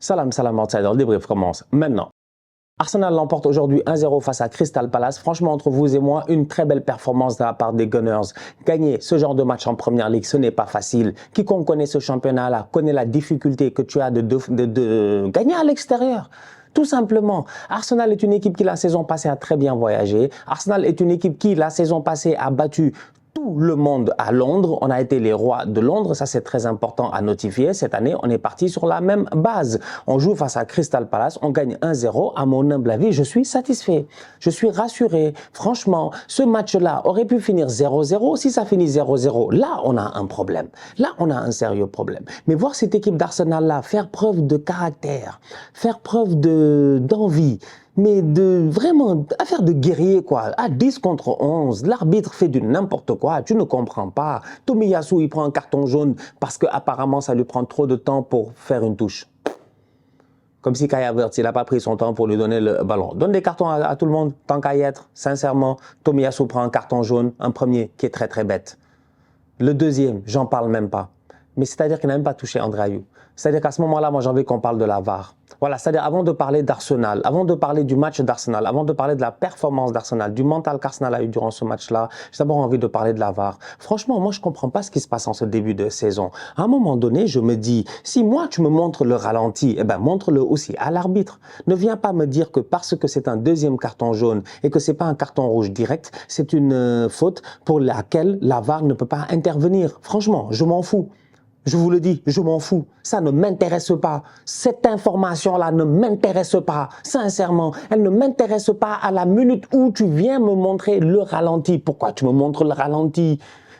Salam, salam outsider, le débrief commence maintenant. Arsenal l'emporte aujourd'hui 1-0 face à Crystal Palace. Franchement, entre vous et moi, une très belle performance de la part des Gunners. Gagner ce genre de match en Première Ligue, ce n'est pas facile. Quiconque connaît ce championnat-là connaît la difficulté que tu as de gagner à l'extérieur. Tout simplement, Arsenal est une équipe qui la saison passée a très bien voyagé. Arsenal est une équipe qui la saison passée a battu tout le monde à Londres. On a été les rois de Londres, ça c'est très important à notifier. Cette année, on est parti sur la même base. On joue face à Crystal Palace, on gagne 1-0. À mon humble avis, je suis satisfait. Je suis rassuré. Franchement, ce match-là aurait pu finir 0-0. Si ça finit 0-0, là, on a un problème. Là, on a un sérieux problème. Mais voir cette équipe d'Arsenal-là faire preuve de caractère, faire preuve d'envie, mais vraiment affaire de guerrier quoi, à 10 contre 11, l'arbitre fait du n'importe quoi, tu ne comprends pas. Tomiyasu il prend un carton jaune parce qu'apparemment ça lui prend trop de temps pour faire une touche. Comme si Kai Havertz, il n'a pas pris son temps pour lui donner le ballon. Donne des cartons à tout le monde, tant qu'à y être. Sincèrement, Tomiyasu prend un carton jaune, un premier qui est très très bête. Le deuxième, j'en parle même pas. Mais c'est-à-dire qu'il n'a même pas touché André Ayew. C'est-à-dire qu'à ce moment-là, moi j'ai envie qu'on parle de la VAR. Voilà, c'est-à-dire avant de parler d'Arsenal, avant de parler du match d'Arsenal, avant de parler de la performance d'Arsenal, du mental qu'Arsenal a eu durant ce match-là, j'ai d'abord envie de parler de la VAR. Franchement, moi je comprends pas ce qui se passe en ce début de saison. À un moment donné, je me dis, si moi tu me montres le ralenti, eh ben montre-le aussi à l'arbitre. Ne viens pas me dire que parce que c'est un deuxième carton jaune et que c'est pas un carton rouge direct, c'est une faute pour laquelle la VAR ne peut pas intervenir. Franchement, je m'en fous. Je vous le dis, je m'en fous. Ça ne m'intéresse pas. Cette information-là ne m'intéresse pas. Sincèrement, elle ne m'intéresse pas à la minute où tu viens me montrer le ralenti. Pourquoi tu me montres le ralenti?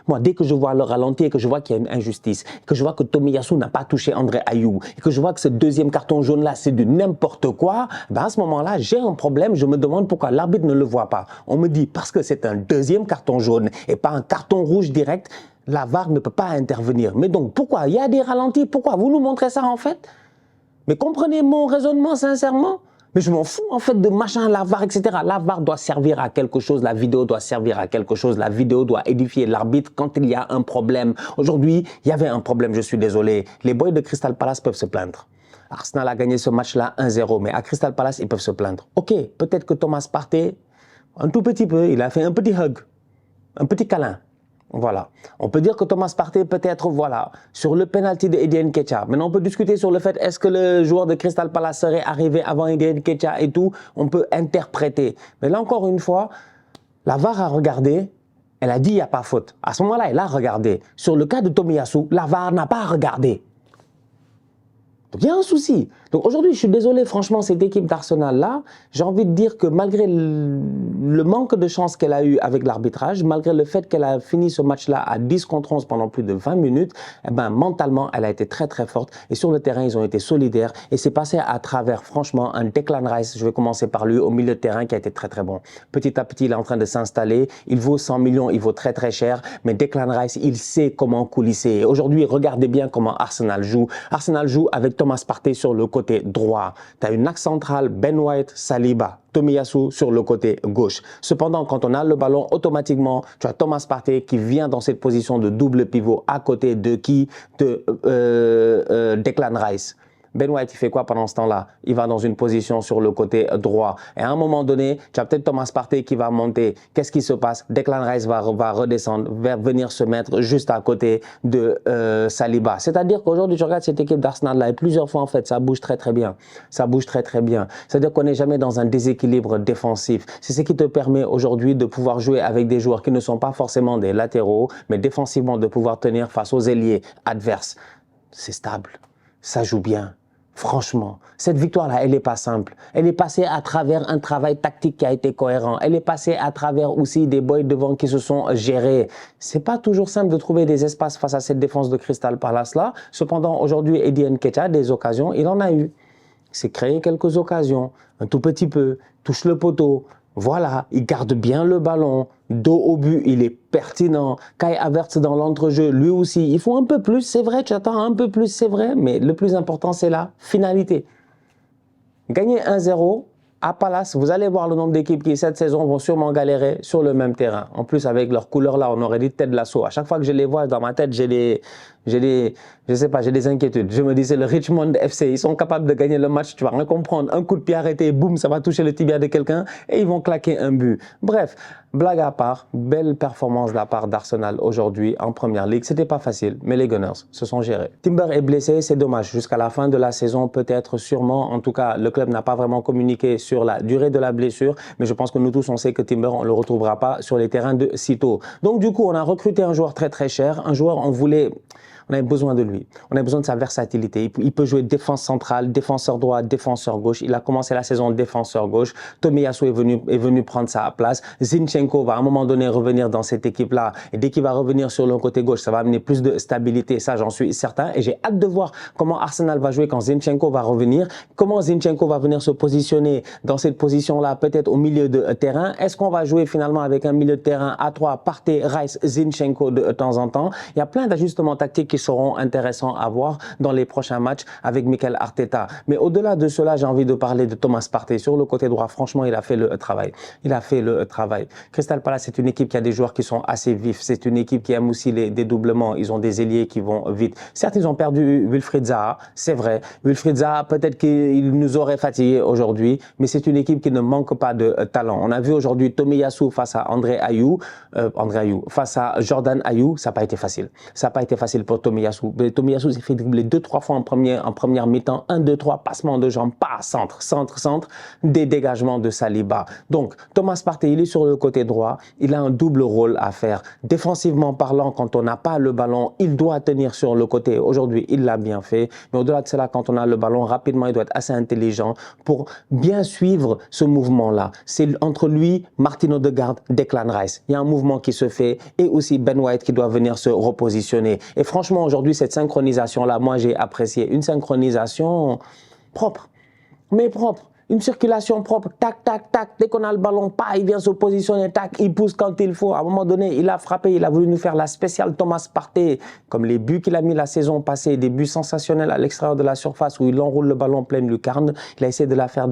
Moi, dès que je vois le ralenti et que je vois qu'il y a une injustice, que je vois que Tomiyasu n'a pas touché André Ayew, et que je vois que ce deuxième carton jaune-là, c'est du n'importe quoi, ben à ce moment-là, j'ai un problème. Je me demande pourquoi l'arbitre ne le voit pas. On me dit parce que c'est un deuxième carton jaune et pas un carton rouge direct, la VAR ne peut pas intervenir. Mais donc, pourquoi? Il y a des ralentis. Pourquoi? Vous nous montrez ça en fait? Mais comprenez mon raisonnement sincèrement? Mais je m'en fous en fait de machin, la VAR, etc. La VAR doit servir à quelque chose, la vidéo doit servir à quelque chose, la vidéo doit édifier l'arbitre quand il y a un problème. Aujourd'hui, il y avait un problème, je suis désolé. Les boys de Crystal Palace peuvent se plaindre. Arsenal a gagné ce match-là 1-0, mais à Crystal Palace, ils peuvent se plaindre. Ok, peut-être que Thomas Partey, un tout petit peu, il a fait un petit hug, un petit câlin. Voilà. On peut dire que Thomas Partey peut-être, voilà, sur le penalty de Eddie Nketiah. Maintenant, on peut discuter sur le fait est-ce que le joueur de Crystal Palace serait arrivé avant Eddie Nketiah et tout. On peut interpréter. Mais là, encore une fois, la VAR a regardé, elle a dit il n'y a pas faute. À ce moment-là, elle a regardé. Sur le cas de Tomiyasu, la VAR n'a pas regardé. Donc, il y a un souci. Donc, aujourd'hui, je suis désolé, franchement, cette équipe d'Arsenal-là, j'ai envie de dire que malgré le manque de chance qu'elle a eu avec l'arbitrage, malgré le fait qu'elle a fini ce match-là à 10 contre 11 pendant plus de 20 minutes, eh ben, mentalement, elle a été très, très forte. Et sur le terrain, ils ont été solidaires. Et c'est passé à travers, franchement, un Declan Rice, je vais commencer par lui, au milieu de terrain, qui a été très, très bon. Petit à petit, il est en train de s'installer. Il vaut 100 millions, il vaut très, très cher. Mais Declan Rice, il sait comment coulisser. Aujourd'hui, regardez bien comment Arsenal joue. Arsenal joue avec Thomas Partey sur le côté droit. Tu as une axe centrale, Ben White, Saliba, Tomiyasu sur le côté gauche. Cependant, quand on a le ballon, automatiquement, tu as Thomas Partey qui vient dans cette position de double pivot à côté de qui? De Declan Rice. Ben White, il fait quoi pendant ce temps-là? Il va dans une position sur le côté droit. Et à un moment donné, tu as peut-être Thomas Partey qui va monter. Qu'est-ce qui se passe? Declan Rice va redescendre, venir se mettre juste à côté de Saliba. C'est-à-dire qu'aujourd'hui, tu regardes cette équipe d'Arsenal-là et plusieurs fois, en fait, ça bouge très, très bien. Ça bouge très, très bien. C'est-à-dire qu'on n'est jamais dans un déséquilibre défensif. C'est ce qui te permet aujourd'hui de pouvoir jouer avec des joueurs qui ne sont pas forcément des latéraux, mais défensivement de pouvoir tenir face aux ailiers adverses. C'est stable. Ça joue bien. Franchement, cette victoire-là, elle n'est pas simple. Elle est passée à travers un travail tactique qui a été cohérent. Elle est passée à travers aussi des boys devant qui se sont gérés. C'est pas toujours simple de trouver des espaces face à cette défense de Crystal Palace-là. Cependant, aujourd'hui, Eddie Nketiah, des occasions, il en a eu. Il s'est créé quelques occasions, un tout petit peu, touche le poteau. Voilà, il garde bien le ballon, dos au but, il est pertinent. Kai Havertz dans l'entrejeu, lui aussi, il faut un peu plus, c'est vrai, tu attends un peu plus, c'est vrai, mais le plus important, c'est la finalité. Gagner 1-0 à Palace, vous allez voir le nombre d'équipes qui, cette saison, vont sûrement galérer sur le même terrain. En plus, avec leur couleur là, on aurait dit Ted Lasso. À chaque fois que je les vois dans ma tête, j'ai Je sais pas, j'ai des inquiétudes. Je me dis, c'est le Richmond FC, ils sont capables de gagner le match, tu vas rien comprendre. Un coup de pied arrêté, boum, ça va toucher le tibia de quelqu'un et ils vont claquer un but. Bref, blague à part, belle performance de la part d'Arsenal aujourd'hui en Première Ligue. C'était pas facile, mais les Gunners se sont gérés. Timber est blessé, c'est dommage. Jusqu'à la fin de la saison, peut-être, sûrement. En tout cas, le club n'a pas vraiment communiqué sur la durée de la blessure, mais je pense que nous tous, on sait que Timber, on le retrouvera pas sur les terrains de sitôt. Donc du coup, on a recruté un joueur très cher, un joueur, on avait besoin de lui. On avait besoin de sa versatilité. Il peut jouer défense centrale, défenseur droit, défenseur gauche. Il a commencé la saison défenseur gauche. Tomiyasu est venu prendre sa place. Zinchenko va à un moment donné revenir dans cette équipe-là. Et dès qu'il va revenir sur le côté gauche, ça va amener plus de stabilité. Ça, j'en suis certain. Et j'ai hâte de voir comment Arsenal va jouer quand Zinchenko va revenir. Comment Zinchenko va venir se positionner dans cette position-là, peut-être au milieu de terrain. Est-ce qu'on va jouer finalement avec un milieu de terrain à 3, Partey, Rice, Zinchenko de temps en temps? Il y a plein d'ajustements tactiques qui seront intéressants à voir dans les prochains matchs avec Mikel Arteta. Mais au-delà de cela, j'ai envie de parler de Thomas Partey. Sur le côté droit, franchement, il a fait le travail. Il a fait le travail. Crystal Palace, c'est une équipe qui a des joueurs qui sont assez vifs. C'est une équipe qui aime aussi les dédoublements. Ils ont des ailiers qui vont vite. Certes, ils ont perdu Wilfried Zaha, c'est vrai. Wilfried Zaha, peut-être qu'il nous aurait fatigués aujourd'hui, mais c'est une équipe qui ne manque pas de talent. On a vu aujourd'hui Tomiyasu face à André Ayew, face à Jordan Ayew. Ça n'a pas été facile. Ça n'a pas été facile pour Tomiyasu. Tomiyasu s'est fait dribbler 2-3 fois en première mi-temps. 1, 2, 3, passement de jambes, pas centre, des dégagements de Saliba. Donc, Thomas Partey, il est sur le côté droit. Il a un double rôle à faire. Défensivement parlant, quand on n'a pas le ballon, il doit tenir sur le côté. Aujourd'hui, il l'a bien fait. Mais au-delà de cela, quand on a le ballon, rapidement, il doit être assez intelligent pour bien suivre ce mouvement-là. C'est entre lui, Martin Odegaard, Declan Rice. Il y a un mouvement qui se fait et aussi Ben White qui doit venir se repositionner. Et franchement, aujourd'hui, cette synchronisation-là, moi, j'ai apprécié. Une synchronisation propre, mais propre. Une circulation propre, tac, tac, tac. Dès qu'on a le ballon, pas, il vient se positionner, tac, il pousse quand il faut. À un moment donné, il a frappé, il a voulu nous faire la spéciale Thomas Partey, comme les buts qu'il a mis la saison passée, des buts sensationnels à l'extérieur de la surface où il enroule le ballon pleine lucarne. Il a essayé de la faire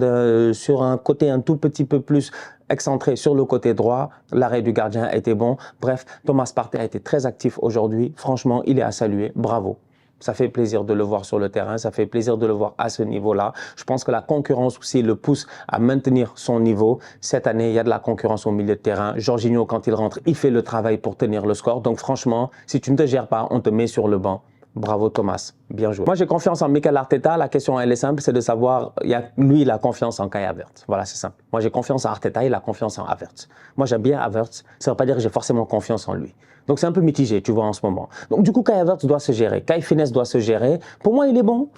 sur un côté un tout petit peu plus excentré sur le côté droit. L'arrêt du gardien était bon. Bref, Thomas Partey a été très actif aujourd'hui. Franchement, il est à saluer. Bravo. Ça fait plaisir de le voir sur le terrain, ça fait plaisir de le voir à ce niveau-là. Je pense que la concurrence aussi le pousse à maintenir son niveau. Cette année, il y a de la concurrence au milieu de terrain. Jorginho, quand il rentre, il fait le travail pour tenir le score. Donc franchement, si tu ne te gères pas, on te met sur le banc. Bravo Thomas, bien joué. Moi j'ai confiance en Mikel Arteta, la question elle est simple, c'est de savoir, lui il a confiance en Kai Havertz, voilà c'est simple. Moi j'ai confiance en Arteta, il a confiance en Havertz. Moi j'aime bien Havertz, ça ne veut pas dire que j'ai forcément confiance en lui. Donc c'est un peu mitigé, tu vois, en ce moment. Donc du coup Kai Havertz doit se gérer, Kai Finesse doit se gérer. Pour moi il est bon,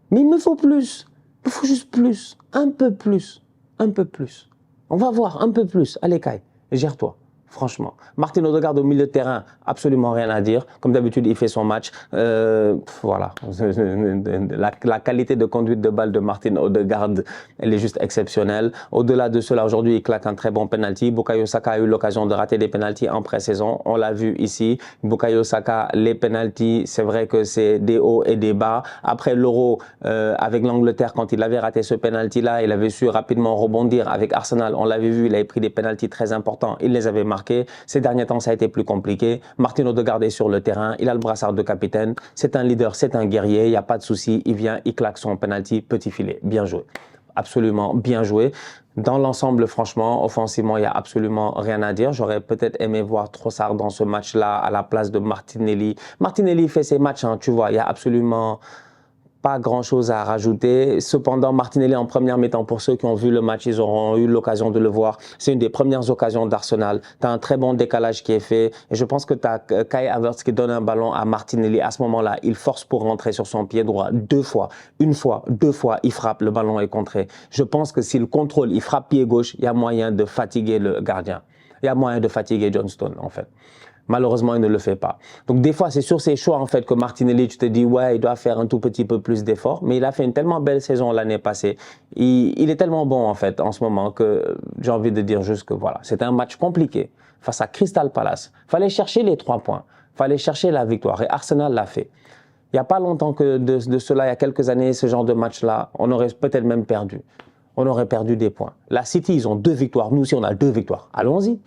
mais il me faut plus, il me faut juste plus, un peu plus, un peu plus. On va voir un peu plus, allez Kai, gère-toi. Franchement. Martin Odegaard au milieu de terrain, absolument rien à dire. Comme d'habitude, il fait son match. Voilà. La qualité de conduite de balle de Martin Odegaard, elle est juste exceptionnelle. Au-delà de cela, aujourd'hui, il claque un très bon penalty. Bukayo Saka a eu l'occasion de rater des penaltys en pré-saison. On l'a vu ici. Bukayo Saka, les penaltys, c'est vrai que c'est des hauts et des bas. Après l'Euro, avec l'Angleterre, quand il avait raté ce penalty-là, il avait su rapidement rebondir. Avec Arsenal, on l'avait vu, il avait pris des penaltys très importants. Il les avait marqués. Ces derniers temps, ça a été plus compliqué. Martin Odegaard est sur le terrain. Il a le brassard de capitaine. C'est un leader, c'est un guerrier. Il n'y a pas de souci. Il vient, il claque son penalty. Petit filet. Bien joué. Absolument bien joué. Dans l'ensemble, franchement, offensivement, il n'y a absolument rien à dire. J'aurais peut-être aimé voir Trossard dans ce match-là à la place de Martinelli. Martinelli fait ses matchs, hein, tu vois. Il n'y a absolument pas grand-chose à rajouter. Cependant, Martinelli en première mi-temps, pour ceux qui ont vu le match, ils auront eu l'occasion de le voir. C'est une des premières occasions d'Arsenal. Tu as un très bon décalage qui est fait. Et je pense que tu as Kai Havertz qui donne un ballon à Martinelli. À ce moment-là, il force pour rentrer sur son pied droit 2 fois. Une fois, 2 fois, il frappe, le ballon est contré. Je pense que s'il contrôle, il frappe pied gauche, il y a moyen de fatiguer le gardien. Il y a moyen de fatiguer John Stones, en fait. Malheureusement, il ne le fait pas. Donc, des fois, c'est sur ces choix, en fait, que Martinelli, tu te dis, ouais, il doit faire un tout petit peu plus d'efforts. Mais il a fait une tellement belle saison l'année passée. Il est tellement bon, en fait, en ce moment, que j'ai envie de dire juste que voilà. C'était un match compliqué face à Crystal Palace. Fallait chercher les 3 points. Fallait chercher la victoire. Et Arsenal l'a fait. Il n'y a pas longtemps que de cela, il y a quelques années, ce genre de match-là, on aurait peut-être même perdu. On aurait perdu des points. La City, ils ont 2 victoires. Nous aussi, on a 2 victoires. Allons-y.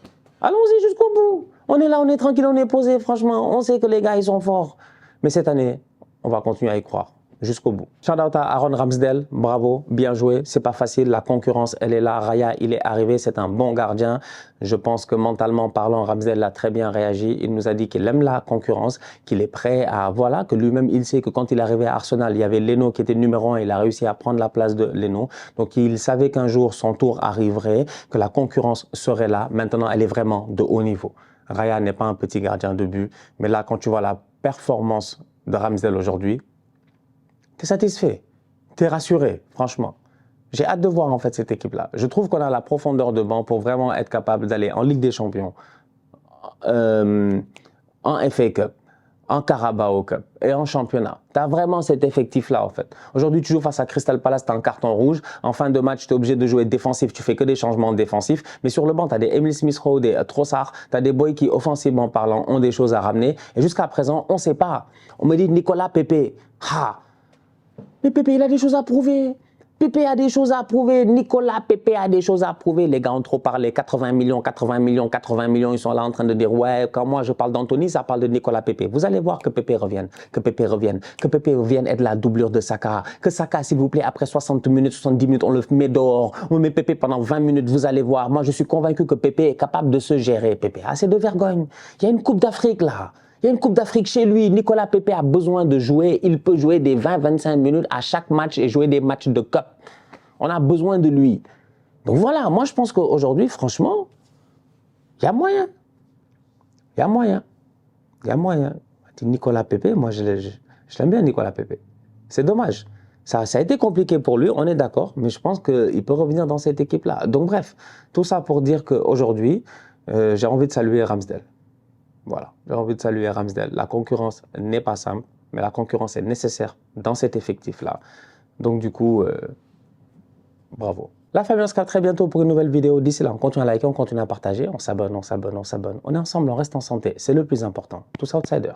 Allons-y jusqu'au bout. On est là, on est tranquille, on est posé, franchement. On sait que les gars, ils sont forts. Mais cette année, on va continuer à y croire jusqu'au bout. Shout out à Aaron Ramsdale, bravo, bien joué, c'est pas facile, la concurrence elle est là, Raya il est arrivé, c'est un bon gardien, je pense que mentalement parlant, Ramsdale a très bien réagi, il nous a dit qu'il aime la concurrence, qu'il est prêt à, voilà, que lui-même il sait que quand il est arrivé à Arsenal, il y avait Leno qui était numéro 1, il a réussi à prendre la place de Leno, donc il savait qu'un jour son tour arriverait, que la concurrence serait là, maintenant elle est vraiment de haut niveau. Raya n'est pas un petit gardien de but, mais là quand tu vois la performance de Ramsdale aujourd'hui, tu es satisfait, tu es rassuré, franchement. J'ai hâte de voir en fait cette équipe-là. Je trouve qu'on a la profondeur de banc pour vraiment être capable d'aller en Ligue des Champions, en FA Cup, en Carabao Cup et en championnat. Tu as vraiment cet effectif-là en fait. Aujourd'hui, tu joues face à Crystal Palace, tu as un carton rouge. En fin de match, tu es obligé de jouer défensif. Tu fais que des changements défensifs. Mais sur le banc, tu as des Emile Smith-Rowe, des Trossard. Tu as des boys qui, offensivement parlant, ont des choses à ramener. Et jusqu'à présent, on ne sait pas. On me dit Nicolas Pepe. Ha! Mais Pepe, il a des choses à prouver. Pepe a des choses à prouver. Nicolas Pepe a des choses à prouver. Les gars ont trop parlé. 80 millions, 80 millions, 80 millions. Ils sont là en train de dire, ouais, quand moi je parle d'Anthony, ça parle de Nicolas Pepe. Vous allez voir que Pepe revienne. Que Pepe revienne. Que Pepe revienne être la doublure de Saka. Que Saka, s'il vous plaît, après 60 minutes, 70 minutes, on le met dehors. On met Pepe pendant 20 minutes. Vous allez voir. Moi, je suis convaincu que Pepe est capable de se gérer. Pepe, assez de vergogne. Il y a une Coupe d'Afrique là. Il y a une Coupe d'Afrique chez lui. Nicolas Pepe a besoin de jouer. Il peut jouer des 20-25 minutes à chaque match et jouer des matchs de cup. On a besoin de lui. Donc voilà, moi je pense qu'aujourd'hui, franchement, il y a moyen. Il y a moyen. Il y a moyen. Nicolas Pepe, moi je l'aime bien Nicolas Pepe. C'est dommage. Ça a été compliqué pour lui, on est d'accord, mais je pense qu'il peut revenir dans cette équipe-là. Donc bref, tout ça pour dire qu'aujourd'hui, j'ai envie de saluer Ramsdale. Voilà, j'ai envie de saluer Ramsdale. La concurrence n'est pas simple, mais la concurrence est nécessaire dans cet effectif-là. Donc du coup, bravo. La famille, on se capte très bientôt pour une nouvelle vidéo. D'ici là, on continue à liker, on continue à partager, on s'abonne, on s'abonne, on s'abonne. On est ensemble, on reste en santé. C'est le plus important. Tous outsiders.